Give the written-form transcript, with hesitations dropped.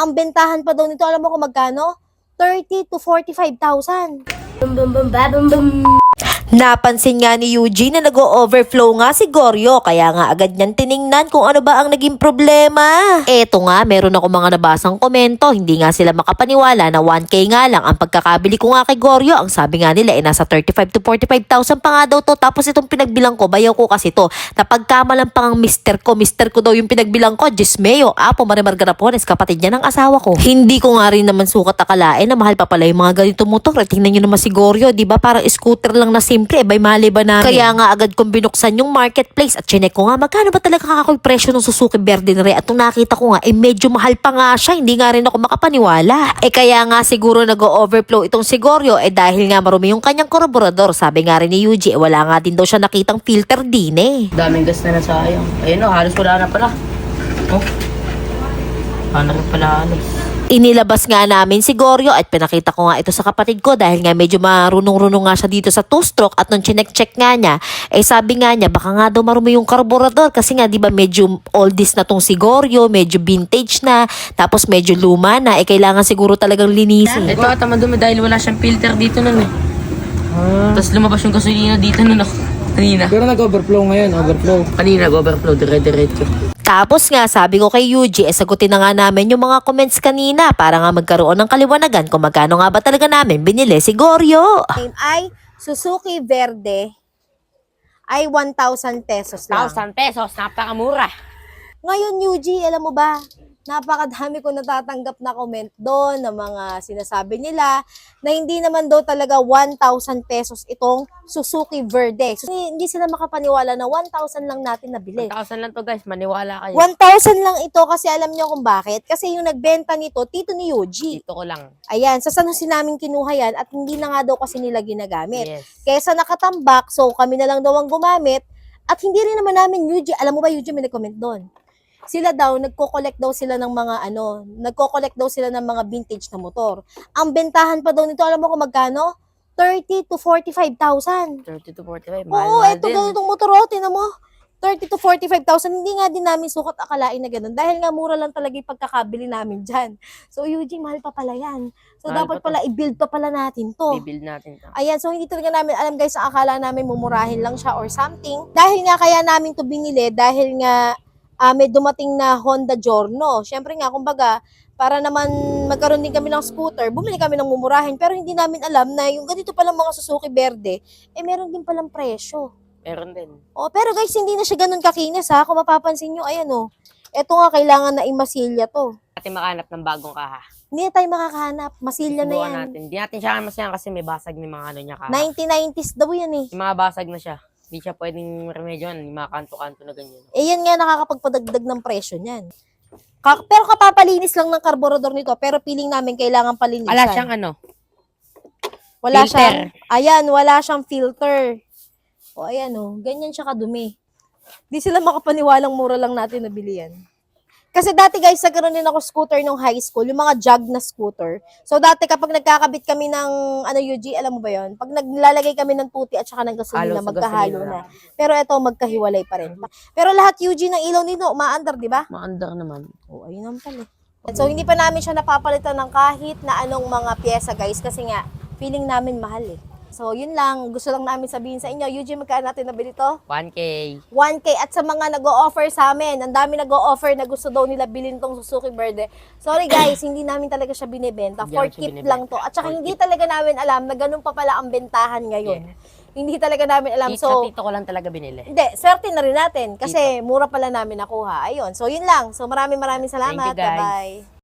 Ang bentahan pa daw nito, alam mo kung magkano? 30 to 45,000. Napansin nga ni Eugene na nag-o-overflow nga si Goryo, kaya nga agad niyan tiningnan kung ano ba ang naging problema. Eto nga, meron ako mga nabasang komento, hindi nga sila makapaniwala na 1K nga lang ang pagkakabili ko nga kay Goryo. Ang sabi nga nila nasa 35 to 45,000 pa nga daw to, tapos itong pinagbilang ko, bayaw ko kasi to. Napagkamalan pa ang mister ko daw yung pinagbilang ko, Gismeo, Apo Marimar Garapones, kapatid niya ng asawa ko. Hindi ko nga rin naman sukat akalain na mahal pa pala yung mga ganito motor. Tingnan nyo naman si Goryo, di ba parang scooter lang na simple, bay mali ba namin? Kaya nga agad kong binuksan yung marketplace at chinek ko nga magkano ba talaga kakakoy presyo ng Suzuki Verde na rin. At nung nakita ko nga, medyo mahal pa nga siya, hindi nga rin ako makapaniwala. Kaya nga siguro nag-overflow itong si Goryo dahil nga marumi yung kanyang karburador. Sabi nga rin ni Yuji, wala nga din daw siya nakitang filter din Daming gas na nasayang. Ayun o, halos wala na pala. Oh. Wala na rin pala halos. Inilabas nga namin si Goryo at pinakita ko nga ito sa kapatid ko dahil nga medyo marunong-runong nga siya dito sa two-stroke. At nung chinek-check nga niya, sabi nga niya baka nga daw marumi yung karburador kasi nga di ba medyo oldies na tong si Goryo, medyo vintage na, tapos medyo luma na, kailangan siguro talagang linisin. Ito ata madumi dahil wala siyang filter dito nun Tapos lumabas yung gasolina dito nun kanina. Pero nag-overflow ngayon, overflow. Kanina nag-overflow, dire-diretso. Tapos nga sabi ko kay Yuji, sagutin na nga namin yung mga comments kanina para nga magkaroon ng kaliwanagan kung magkano nga ba talaga namin binili si Goryo. Ay Suzuki Verde ay 1,000 pesos lang. 1,000 pesos, napakamura. Ngayon Yuji, alam mo ba, napakadami ko natatanggap na comment doon ng mga sinasabi nila na hindi naman daw talaga 1,000 pesos itong Suzuki Verde. So, hindi sila makapaniwala na 1,000 lang natin nabili. 1,000 lang to guys, maniwala kayo. 1,000 lang ito kasi alam niyo kung bakit. Kasi yung nagbenta nito, tito ni Yuji. Dito ko lang. Ayan, sa San Jose namin kinuha yan at hindi na nga daw kasi nila ginagamit. Yes. Kesa nakatambak, so kami na lang daw ang gumamit at hindi rin naman namin Yuji. Alam mo ba Yuji, may nag-comment doon. Sila daw, nagko-collect daw sila ng mga nagko-collect daw sila ng mga vintage na motor. Ang bentahan pa daw nito, alam mo kung magkano? 30 to 45,000. 30 to 45, Oo, mahal eto din. ganitong motor, oh, tinan mo. 30 to 45,000, hindi nga din namin sukat akalain na ganun. Dahil nga mura lang talaga yung pagkakabili namin dyan. So, Eugene, mahal pa pala yan. So, Mahal dapat pa to. pala i-build pa pala natin to. Bibuild natin to. Ayan, so hindi talaga namin alam guys, ang akala namin mumurahin lang siya or something. Dahil nga kaya namin to binili, dahil nga may dumating na Honda Giorno. Siyempre nga, kumbaga, para naman magkaroon din kami ng scooter, bumili kami ng mumurahin. Pero hindi namin alam na yung ganito palang mga Suzuki Verde, meron din palang presyo. Meron din. Oh, pero guys, hindi na siya ganun kakinis ha. Kung mapapansin nyo, ayan oh. Ito nga, kailangan na imasilya to. Natin makahanap ng bagong kaha. Hindi na tayo makakahanap. Masilya na Subukan yan. natin. Hindi natin siya masayang kasi may basag ng mga niya kaha. 1990s daw yan eh. Yung mga basag na siya. Hindi siya pwedeng remedyoan. Yung mga kanto-kanto na ganyan. Yan nga nakakapagpadagdag ng presyo niyan. Pero kapapalinis lang ng karburador nito, pero feeling namin kailangan palinisan. Wala siyang Wala filter. siyang, ayan, wala siyang filter. O ayan o, ganyan siya kadumi. Di sila makapaniwalang mura lang natin nabili yan. Kasi dati guys, nagkaroon din ako scooter nung high school, yung mga jog na scooter. So dati kapag nagkakabit kami ng, UG, alam mo ba yon? Pag naglalagay kami ng puti at saka ng gasolina, Halo sa magkahalo gasolina. na. Pero eto, magkahiwalay pa rin. Pero lahat UG ng ilaw nito, umaandar, di ba? Maandar naman. O, ayun naman pala. So hindi pa namin siya napapalitan ng kahit na anong mga pyesa guys, kasi nga, feeling namin mahal eh. So, yun lang. Gusto lang namin sabihin sa inyo. Eugene, magkano natin nabili to? 1K. 1K. At sa mga nag-o-offer sa amin, ang dami nag-o-offer na gusto daw nila bilhin tong Suzuki Verde. Sorry guys, hindi namin talaga siya binibenta. Hindi For namin siya keep binibenta. lang to. At saka hindi talaga namin alam na ganun pa pala ang bentahan ngayon. Yes. Hindi talaga namin alam. Sa So, tito ko lang talaga binili. hindi, swerte na rin natin. Kasi mura pala namin nakuha. Ayun. So, yun lang. So, maraming salamat. Thank you, guys. Bye-bye.